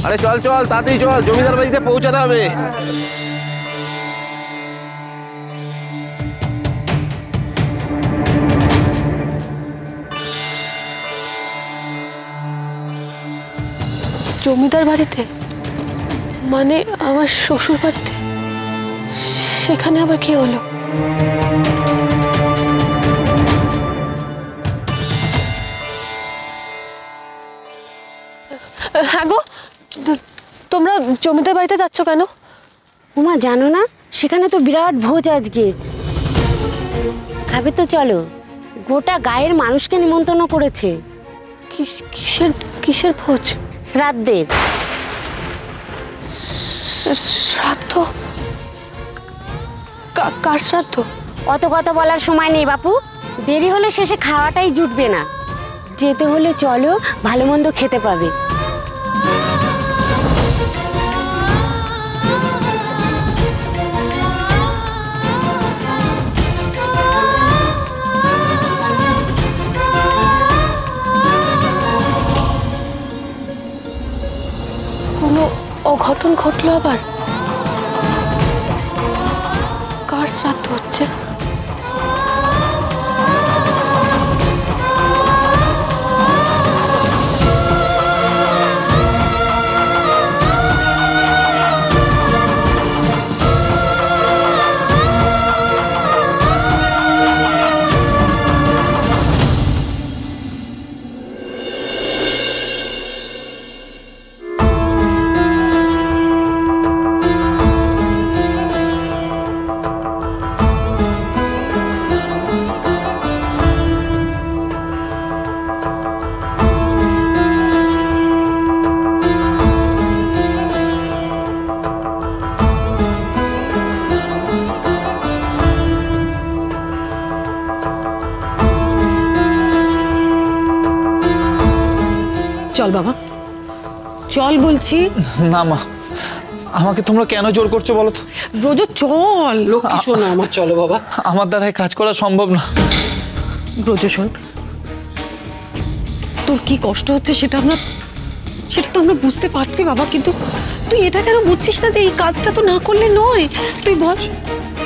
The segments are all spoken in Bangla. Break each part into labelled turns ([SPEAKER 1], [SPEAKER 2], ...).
[SPEAKER 1] আরে চল চল তাড়াতাড়ি চল, জমিদার বাড়িতে পৌঁছাতে হবে।
[SPEAKER 2] জমিদার বাড়িতে মানে আমার শ্বশুর বাড়িতে? সেখানে আবার কি হলো? হ্যাঁ গো, তোমরা জমিদার বাড়িতে যাচ্ছ কেন?
[SPEAKER 3] উমা জানো না, সেখানে তো বিরাট ভোজ আজকে। খাবে তো চলো, গোটা গায়ের মানুষকে নিমন্ত্রণ করেছে।
[SPEAKER 2] কিসের কিসের ভোজ?
[SPEAKER 3] শ্রাদ্ধের।
[SPEAKER 2] শ্রাদ্ধ? কার শ্রাদ্ধ?
[SPEAKER 3] অত কথা বলার সময় নেই বাপু, দেরি হলে শেষে খাওয়াটাই জুটবে না। যেতে হলে চলো, ভালো মন্দ খেতে পাবে।
[SPEAKER 2] কোনো অঘটন ঘটলো আবার? কার শ্রাদ্ধ হচ্ছে?
[SPEAKER 4] চল বাবা, চল বলছি।
[SPEAKER 5] না মা, আমাকে তোমরা কেন জোর করছো বলো তো?
[SPEAKER 4] ব্রজ চল। লক্ষ্মী শোনো আমার, চলো বাবা।
[SPEAKER 5] আমার দ্বারাই কাজ করা সম্ভব না।
[SPEAKER 4] ব্রজ শোন, তোর কি কষ্ট হচ্ছে সেটা তো আমরা বুঝতে পারছি বাবা, কিন্তু তুই এটা কেন বুঝছিস না যে এই কাজটা তো না করলে নয়? তুই বল,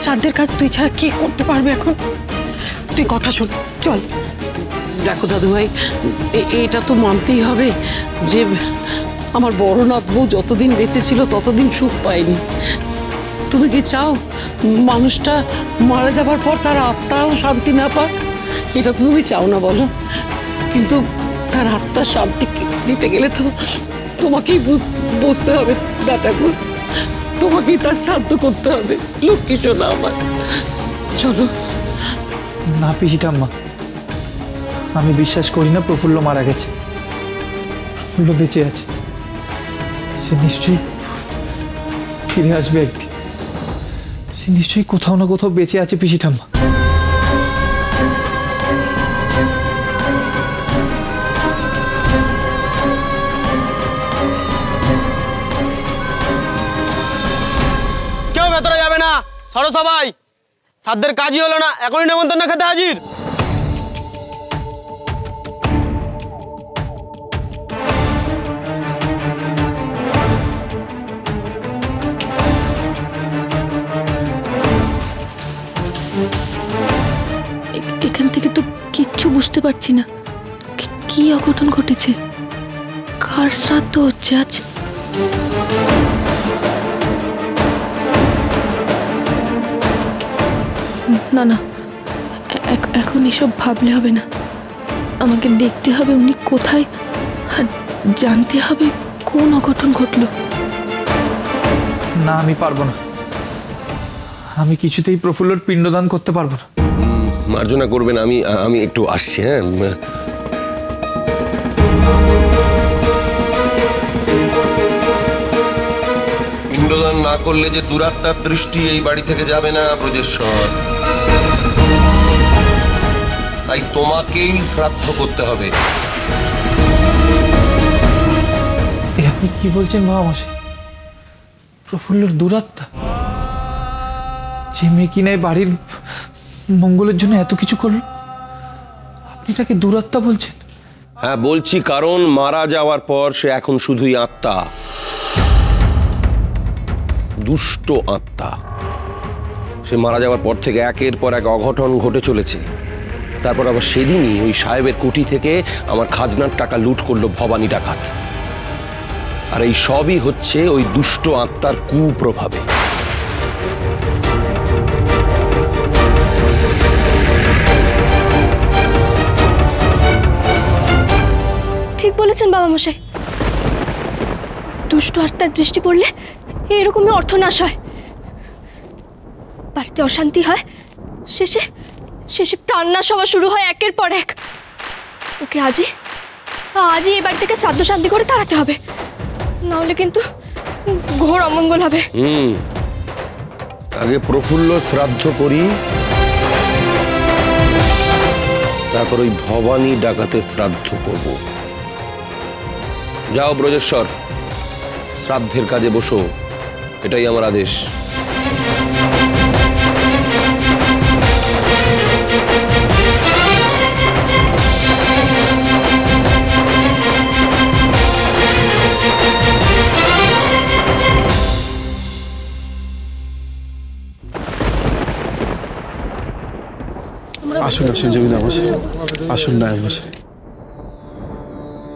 [SPEAKER 4] শ্রাদ্ধের কাজ তুই ছাড়া কে করতে পারবে এখন? তুই কথা শোন, চল। দেখো দাদু ভাই, এটা তো মানতেই হবে যে আমার বড়নাথ বউ যতদিন বেঁচে ছিল ততদিন সুখ পায়নি। তুমি কি চাও মানুষটা মারা যাবার পর তার আত্মাও শান্তি না পাক? এটা তো তুমি চাও না বলো, কিন্তু তার আত্মার শান্তি দিতে গেলে তো তোমাকেই বুঝতে হবে ব্যাটাগুলো, তোমাকেই তার শ্রাদ্ধ করতে হবে। লক্ষ্মী শোনা আমার, চলো।
[SPEAKER 5] না পিসিঠাম্মা, আমি বিশ্বাস করি না প্রফুল্ল মারা গেছে। প্রফুল্ল বেঁচে আছে, সে নিশ্চয়ই ফিরে আসবে একদিন। সে নিশ্চয়ই কোথাও না কোথাও বেঁচে আছে পিসিঠাম্মা।
[SPEAKER 1] কেউ ভেতরে যাবে না, সরো সবাই। শ্রাদ্ধের কাজই হলো না, এখনই নেমন্তন্ন খেতে হাজির।
[SPEAKER 2] এখান থেকে তো কিচ্ছু বুঝতে পারছি না, কি অঘটন ঘটেছে? কার শ্রাদ্ধ হচ্ছে আজ? না না, এখন এসব ভাবলে হবে না। আমাকে দেখতে হবে উনি কোথায়, আর জানতে হবে কোন অঘটন ঘটলো।
[SPEAKER 5] না, আমি পারবো না। আমি কিছুতেই প্রফুল্লর পিণ্ডদান করতে পারবো না।
[SPEAKER 1] মার্জনা করবেন, আমি একটু আসছি। হ্যাঁ, পিণ্ডদান না করলে যে দুরাত্মার দৃষ্টি এই বাড়ি থেকে যাবে না ব্রজেশ্বর, তাই তোমাকেই শ্রাদ্ধ করতে হবে।
[SPEAKER 5] আপনি কি বলছেন মহামশাই? প্রফুল্লর দুরাত্মা, যে মেয়ে কিনা বাড়ির মঙ্গলের জন্য এত কিছু করলো, আপনি তাকে দুরাত্মা বলছেন?
[SPEAKER 1] হ্যাঁ বলছি, কারণ মারা যাওয়ার পর সে এখন শুধুই আত্মা,
[SPEAKER 6] দুষ্ট আত্মা। সে মারা যাওয়ার পর থেকে একের পর এক অঘটন ঘটে চলেছে। তারপর আবার সেদিনই ওই সাহেবের কুঠি থেকে আমার খাজনার টাকা লুট করলো ভবানী ডাকাত। আর এই সবই হচ্ছে ওই দুষ্ট আত্মার কুপ্রভাবে।
[SPEAKER 2] ঠিক বলেছেন বাবা মশাই, দুষ্ট আত্মার দৃষ্টি পড়লে এরকমই অর্থনাশ হয়, বাড়িতে অশান্তি হয়, শেষে শেষে প্রাণনাশ হওয়া শুরু হয় একের পর এক। ওকে আজই এই বাড়ি থেকে শ্রাদ্ধ শান্তি করে তাড়াতে হবে, নাহলে কিন্তু ঘোর অমঙ্গল হবে।
[SPEAKER 6] আগে প্রফুল্ল শ্রাদ্ধ করি, তারপর ওই ভবানী ডাকাতে শ্রাদ্ধ করব। যাও ব্রজেশ্বর, শ্রাদ্ধের কাজে বসো, এটাই আমার আদেশ।
[SPEAKER 7] আসুন আসুন জমিদার মশাই, আসুন নায়ক মশাই।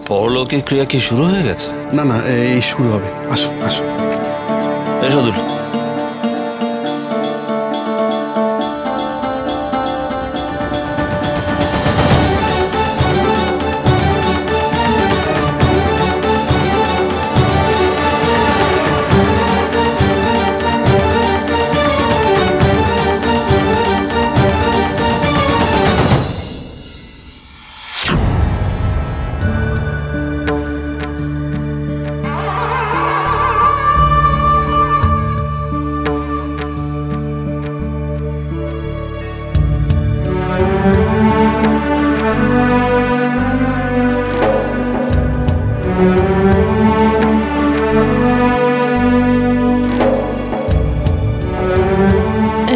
[SPEAKER 8] পরলৌকিক ক্রিয়া কি শুরু হয়ে গেছে?
[SPEAKER 7] না না, এই শুরু হবে। আসুন আসুন।
[SPEAKER 8] এসো দুল।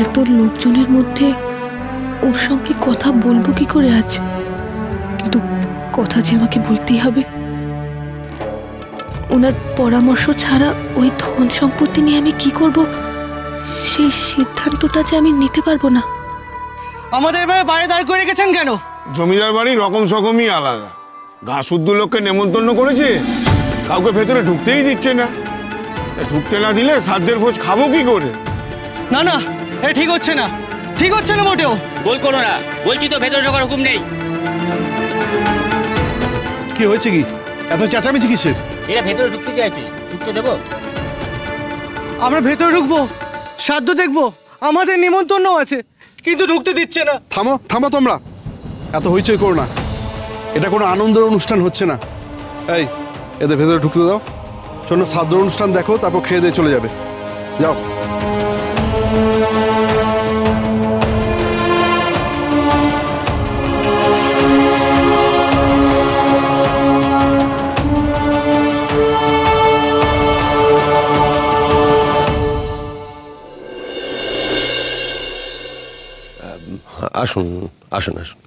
[SPEAKER 2] এত লোকজনের মধ্যে ওর সঙ্গে কথা বলবো কি করে আজ? কিন্তু কথা যে আমাকে বলতেই হবে। ওনার পরামর্শ ছাড়া ওই ধন সম্পত্তি নিয়ে আমি কি করব, সেই সিদ্ধান্তটা যে আমি নিতে পারবো না।
[SPEAKER 1] আমাদের এভাবে বাইরে দাঁড় করে রেখেছেন কেন?
[SPEAKER 9] জমিদার বাড়ি রকম সকমই আলাদা। গা শুদ্ধ লোককে নেমন্তন্ন করেছে, কাউকে ভেতরে ঢুকতেই দিচ্ছে না। ঢুকতে না দিলে শ্রাদ্ধের ভোজ খাবো কি করে?
[SPEAKER 1] না না, এ ঠিক হচ্ছে না, ঠিক হচ্ছে না মোটেও।
[SPEAKER 10] বল করো না, বলছি তো ভেতরে ঢোকার হুকুম নেই।
[SPEAKER 7] কি হয়েছে কি? এত চেঁচামেচি কিসের?
[SPEAKER 10] এরা ভেতরে ঢুকতে চাইছে, ঢুকতে দেবো?
[SPEAKER 1] আমরা ভেতরে ঢুকবো, শ্রাদ্ধ দেখবো, আমাদের নিমন্ত্রণ আছে, কিন্তু ঢুকতে দিচ্ছে না।
[SPEAKER 7] থামো থামো তোমরা, এত হইচই করো না। এটা কোনো আনন্দের অনুষ্ঠান হচ্ছে না। এই, এদের ভেতরে ঢুকতে দাও। শোনো, শ্রাদ্ধ অনুষ্ঠান দেখো, তারপর খেয়ে দিয়ে চলে যাবে। যাও।
[SPEAKER 6] আসুন আসুন আসুন।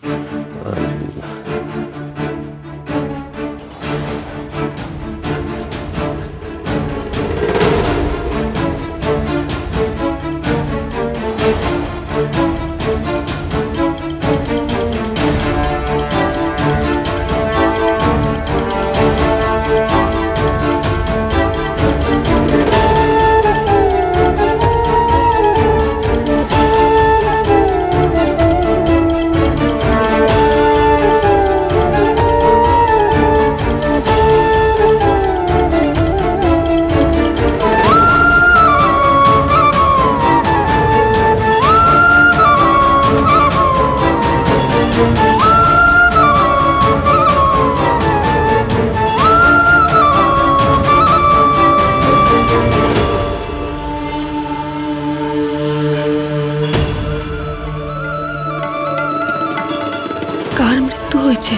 [SPEAKER 2] কার মৃত্যু হয়েছে,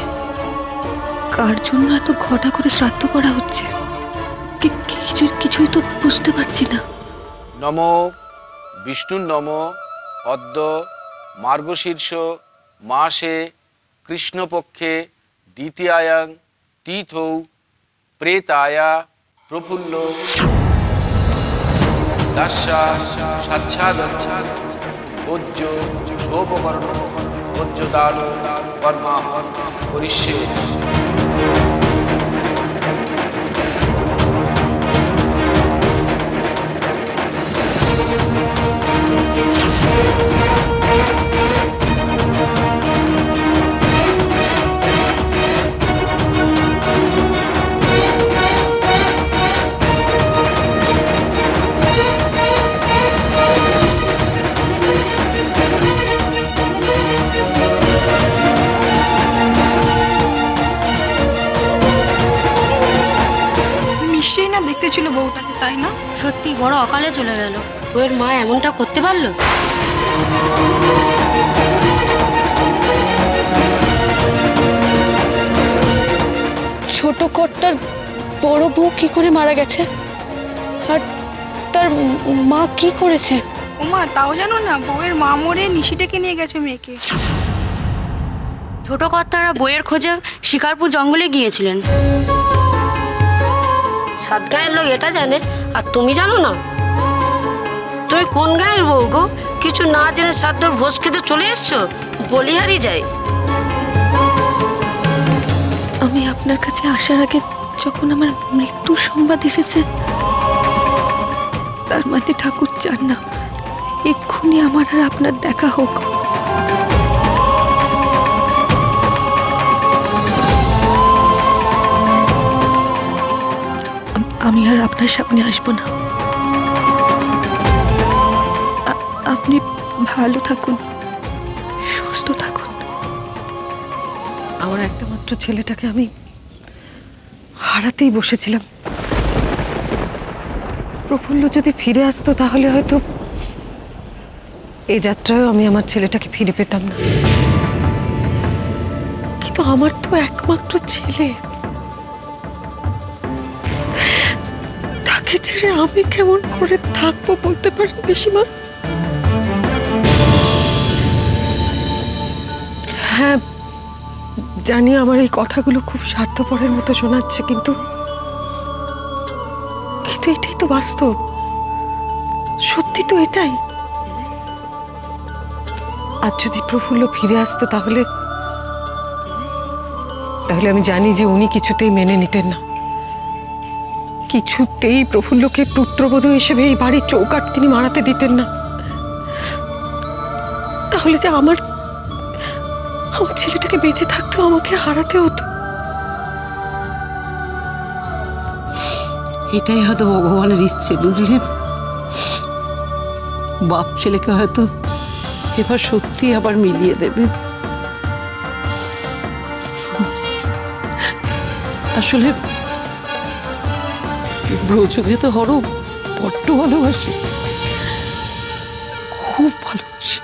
[SPEAKER 2] কার জন্য এত ঘটা করে শ্রাদ্ধ করা হচ্ছে, কিছুই তো বুঝতে পারছি না।
[SPEAKER 11] নম বিষ্ণুর নম অদ্য মার্গশীর্ষ মাসে কৃষ্ণপক্ষে দ্বিতীয়ায়াং তিথৌ প্রেতায়া প্রফুল্ল। দাস্যা সাচ্ছাদন ভোজ্য শোভকর্ণ ভোজ্য দান কর্মাহন করিষ্যে।
[SPEAKER 12] নিশ্চয়ই না দেখতে ছিল বউটাকে, তাই না?
[SPEAKER 13] সত্যি বড় অকালে চলে গেল। ওর মা এমনটা করতে পারলো?
[SPEAKER 2] ছোট কর্তার বড় বউ কি করে মারা গেছে, আর তার মা কি করেছে?
[SPEAKER 12] ওমা, তাও জানো না? বউয়ের মা মরে নিশিটাকে নিয়ে গেছে মেয়েকে।
[SPEAKER 13] ছোট কর্তারা বইয়ের খোঁজে শিকারপুর জঙ্গলে গিয়েছিলেন। সাত গায়ের লোক এটা জানে, আর তুমি জানো না? তুমি কোন গায়ের বউ গো? কিছু না জেনে সাতদর ভোজ খেতে চলে এসছো? বলিহারি যাই।
[SPEAKER 2] আমি আপনার কাছে আসার আগে যখন আমার মৃত্যুর সংবাদ এসেছে, তার মানে ঠাকুর চান না এক্ষুনি আমার আর আপনার দেখা হোক। আমি আর আপনার সামনে আসবো না। আপনি ভালো থাকুন, সুস্থ থাকুন।
[SPEAKER 4] আমার একটা মাত্র ছেলেটাকে আমি হারাতেই বসেছিলাম। প্রফুল্ল যদি ফিরে আসতো তাহলে হয়তো এই যাত্রায় আমি আমার ছেলেটাকে ফিরে পেতাম না। কিন্তু আমার তো একমাত্র ছেলে, তাকে ছেড়ে আমি কেমন করে থাকবো বলতে পারেন পিসিমা? হ্যাঁ জানি আমার এই কথাগুলো খুব স্বার্থপরের মতো শোনাচ্ছে, কিন্তু এটাই তো বাস্তব, সত্যি তো এটাই। আর যদি প্রফুল্ল ফিরে আসতো তাহলে আমি জানি যে উনি কিছুতেই মেনে নিতেন না। কিছুতেই প্রফুল্লকে পুত্রবধূ হিসেবে এই বাড়ির চৌকাঠ তিনি মারাতে দিতেন না। তাহলে যে আমার ছেলেটাকে বেঁচে থাকতো আমাকে হারাতে হতো।
[SPEAKER 14] এটাই হয়তো ভগবানের ইচ্ছে, বুঝলেন? বাপ ছেলেকে হয়তো এবার সত্যি আবার মিলিয়ে দেবে। আসলে ব্রজকে তো হর বড্ড ভালোবাসে, খুব ভালোবাসে,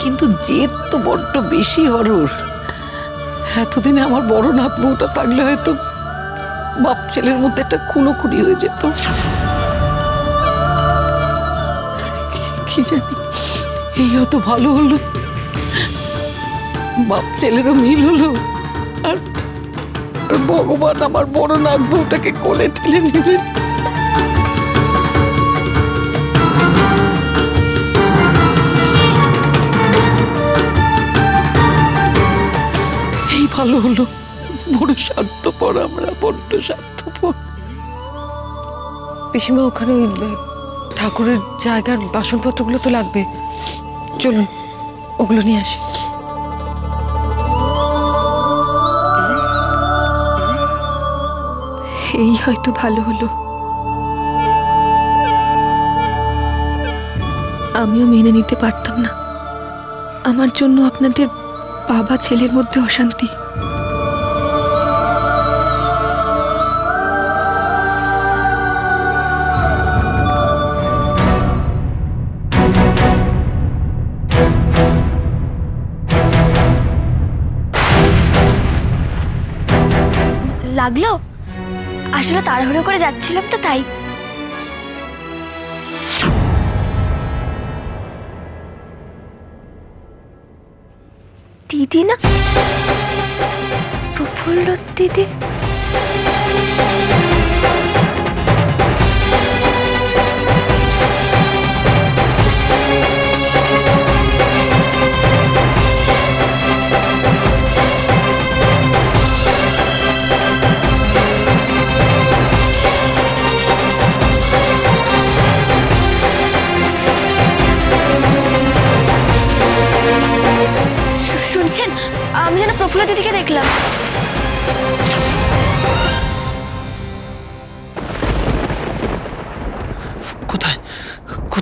[SPEAKER 14] কিন্তু জেদ তো বড্ড বেশি হরর। এতদিনে আমার বড় নাত বউটা থাকলে হয়তো বাপ ছেলের মধ্যে একটা খুনোখুনি হয়ে যেত। কি জানি এই হয়তো ভালো হলো, বাপ ছেলেরও মিল হলো, আর ভগবান আমার বড় নাত বউটাকে কোলে ঠেলে নিলেন। এই ভালো হলো, বড় স্বার্থপর আমরা, বড্ড স্বার্থপর।
[SPEAKER 4] পিসিমা ওখানে ওই ঠাকুরের জায়গার বাসনপত্রগুলো তো লাগবে, চলুন ওগুলো নিয়ে আসি।
[SPEAKER 2] এই হয়তো ভালো হলো। আমিও মেনে নিতে পারতাম না আমার জন্য আপনাদের বাবা ছেলের মধ্যে অশান্তি।
[SPEAKER 15] লাগলো? আসলে তাড়াহুড়ো করে যাচ্ছিলাম তো তাই। দিদি না, প্রফুল্ল দিদি।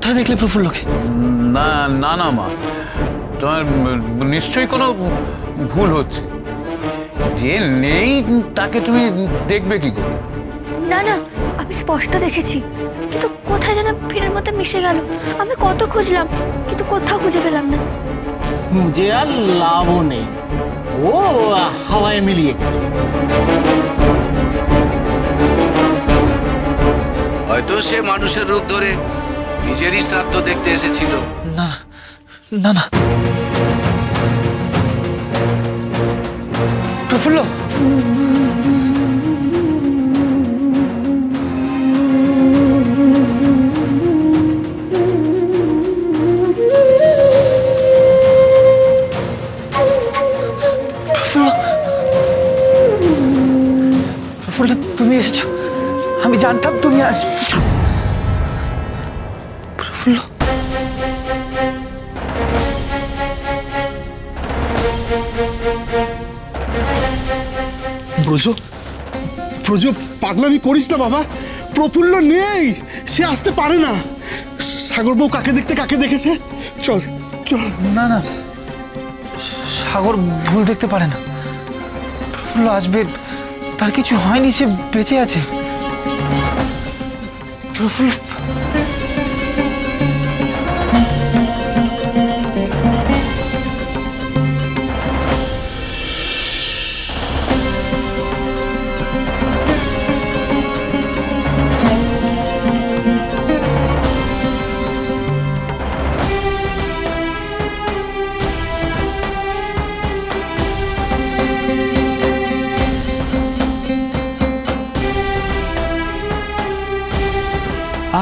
[SPEAKER 5] কোথায় দেখলে প্রফুল্লকে?
[SPEAKER 16] না না না মা, তোমার নিশ্চয়ই কোনো ভুল হচ্ছে। যে নেই তাকে তুমি দেখবে কি করে?
[SPEAKER 15] না না, আমি স্পষ্ট দেখেছি, কিন্তু কোথায় যেন ভিড়ের মধ্যে মিশে গেল। আমি কত খুঁজলাম, কিন্তু কোথাও খুঁজে পেলাম না।
[SPEAKER 17] খুঁজে আর লাভও নেই, ও হাওয়ায় মিলিয়ে গেছে।
[SPEAKER 11] হয়তো সে মানুষের রূপ ধরে নিজেরই শ্রাদ্ধ দেখতে এসেছিল।
[SPEAKER 5] না না না, প্রফুল্ল প্রফুল্ল, তুমি এসেছো। আমি জানতাম তুমি আসবে। প্রফুল্ল,
[SPEAKER 7] ব্রজ, ব্রজ পাগলামি করিস না বাবা। প্রফুল্ল নেই, সে আসতে পারে না। সাগর বউ কাকে দেখতে কাকে দেখেছে? চল চল।
[SPEAKER 5] না না, সাগর ভুল দেখতে পারে না। প্রফুল্ল আসবে, তার কিছু হয়নি, সে বেঁচে আছে। প্রফুল্ল,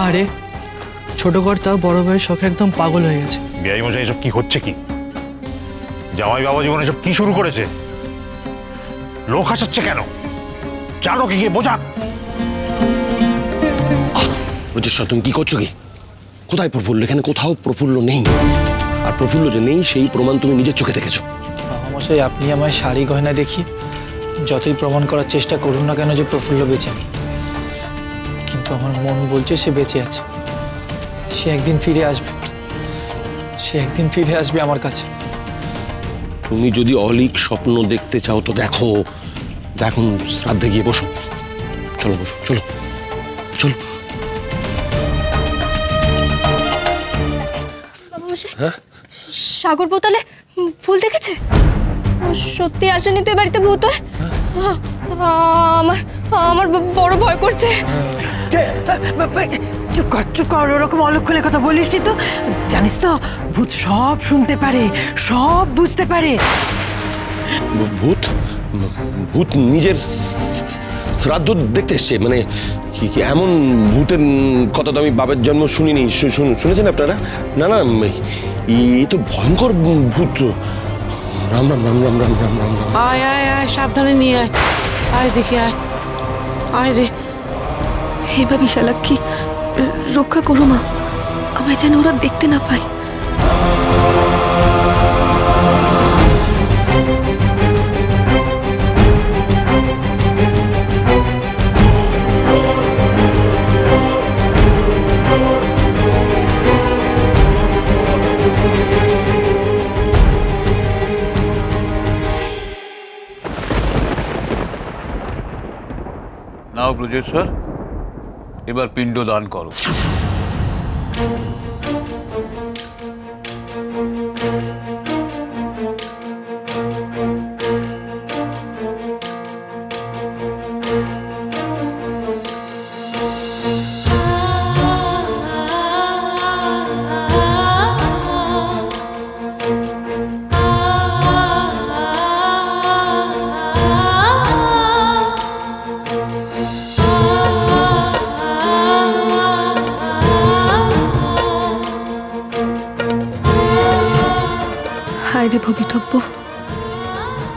[SPEAKER 18] আরে ছোট কর্তা বড় ভাইয়ের শখে একদম পাগল হয়ে গেছে।
[SPEAKER 19] বিআই মশাই, এসব কি হচ্ছে? কি জামাই বাবা জীবনে এসব কি শুরু করেছে? লোক হাসাচ্ছে কেন? জানো কি গিয়ে বোঝা।
[SPEAKER 6] বুঝেশ্বর, তুমি কি করছো? কি কোথায় প্রফুল্ল? এখানে কোথাও প্রফুল্ল নেই। আর প্রফুল্ল যে নেই সেই প্রমাণ তুমি নিজের চোখে দেখেছো।
[SPEAKER 5] মশাই, আপনি আমায় শাড়ি গয়না দেখি যতই প্রমাণ করার চেষ্টা করুন না কেন যে প্রফুল্ল বেঁচে নেই, কিন্তু আমার মন বলছে সে বেঁচে আছে। সে একদিন ফিরে আসবে, সে একদিন ফিরে আসবে আমার কাছে।
[SPEAKER 6] তুমি যদি অলিক স্বপ্ন দেখতে চাও তো দেখো, এখন শ্রাদ্ধে গিয়ে বসো। চলো বসো, চলো চলো।
[SPEAKER 2] হ্যাঁ, সাগর বউ তাহলে ভুল দেখেছে? সত্যি আসেনি তো বাড়িতে ভূত? আমার আমার বড় ভয় করছে।
[SPEAKER 14] চুপ কর, চুপ কর, ওরকম অলক্ষণে কথা বলিস নি তো। জানিস তো ভূত সব শুনতে পারে, সব বুঝতে পারে।
[SPEAKER 6] ভূত? ভূত নিজের শ্রাদ্ধ দেখতে এসছে? মানে কি কি এমন ভূতের কথা তো আমি বাবার জন্ম শুনিনি। শুনেছেন আপনারা? না না, এই তো ভয়ঙ্কর ভূত। রাম রাম রাম রাম রাম রাম রাম রাম।
[SPEAKER 14] আয় আয় আয়, সাবধানে নিয়ে আয়। আয় দেখি, আয় আয় রে।
[SPEAKER 4] হে বা বিশালাক্ষী, রক্ষা করো মা, আমায় যেন ওরা দেখতে না পায়।
[SPEAKER 16] নাও ব্রজেশ্বর, এবার পিণ্ড দান করো।
[SPEAKER 4] হায় রে ভবিতব্য,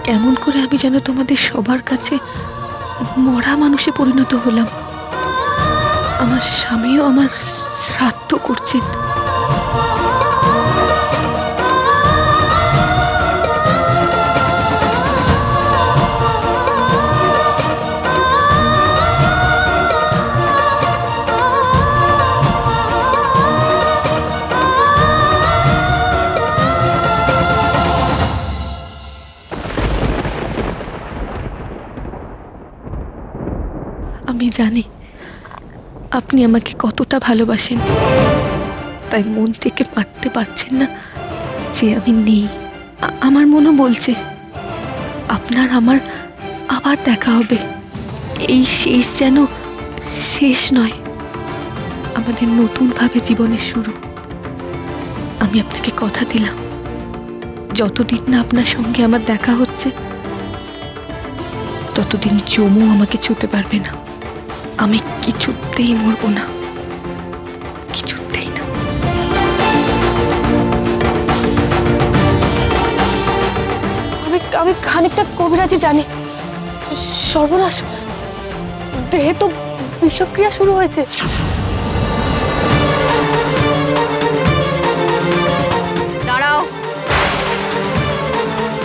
[SPEAKER 4] কেমন করে আমি যেন তোমাদের সবার কাছে মরা মানুষে পরিণত হলাম। আমার স্বামীও আমার শ্রাদ্ধ করছেন। আমি জানি আপনি আমাকে কতটা ভালোবাসেন, তাই মন থেকে মানতে পারছেন না যে আমি নেই। আমার মনও বলছে আপনার আমার আবার দেখা হবে। এই শেষ যেন শেষ নয়, আমাদের নতুনভাবে জীবনের শুরু। আমি আপনাকে কথা দিলাম, যতদিন না আপনার সঙ্গে আমার দেখা হচ্ছে ততদিন জমও আমাকে ছুঁতে পারবে না। আমি কিছুতেই মরব না, কিছুতেই না। আমি খানিকটা কবিরাজি জানি। সর্বনাশ, দেহে তো বিষক্রিয়া শুরু হয়েছে।
[SPEAKER 20] দাঁড়াও,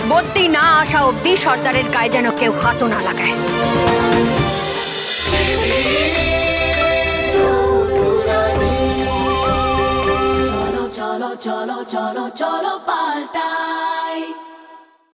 [SPEAKER 20] বদ্যি না আসা অব্দি সর্দারের গায়ে যেন কেউ হাতও না লাগায়।
[SPEAKER 21] চলো চলো চলো চলো চলো পাল্টা।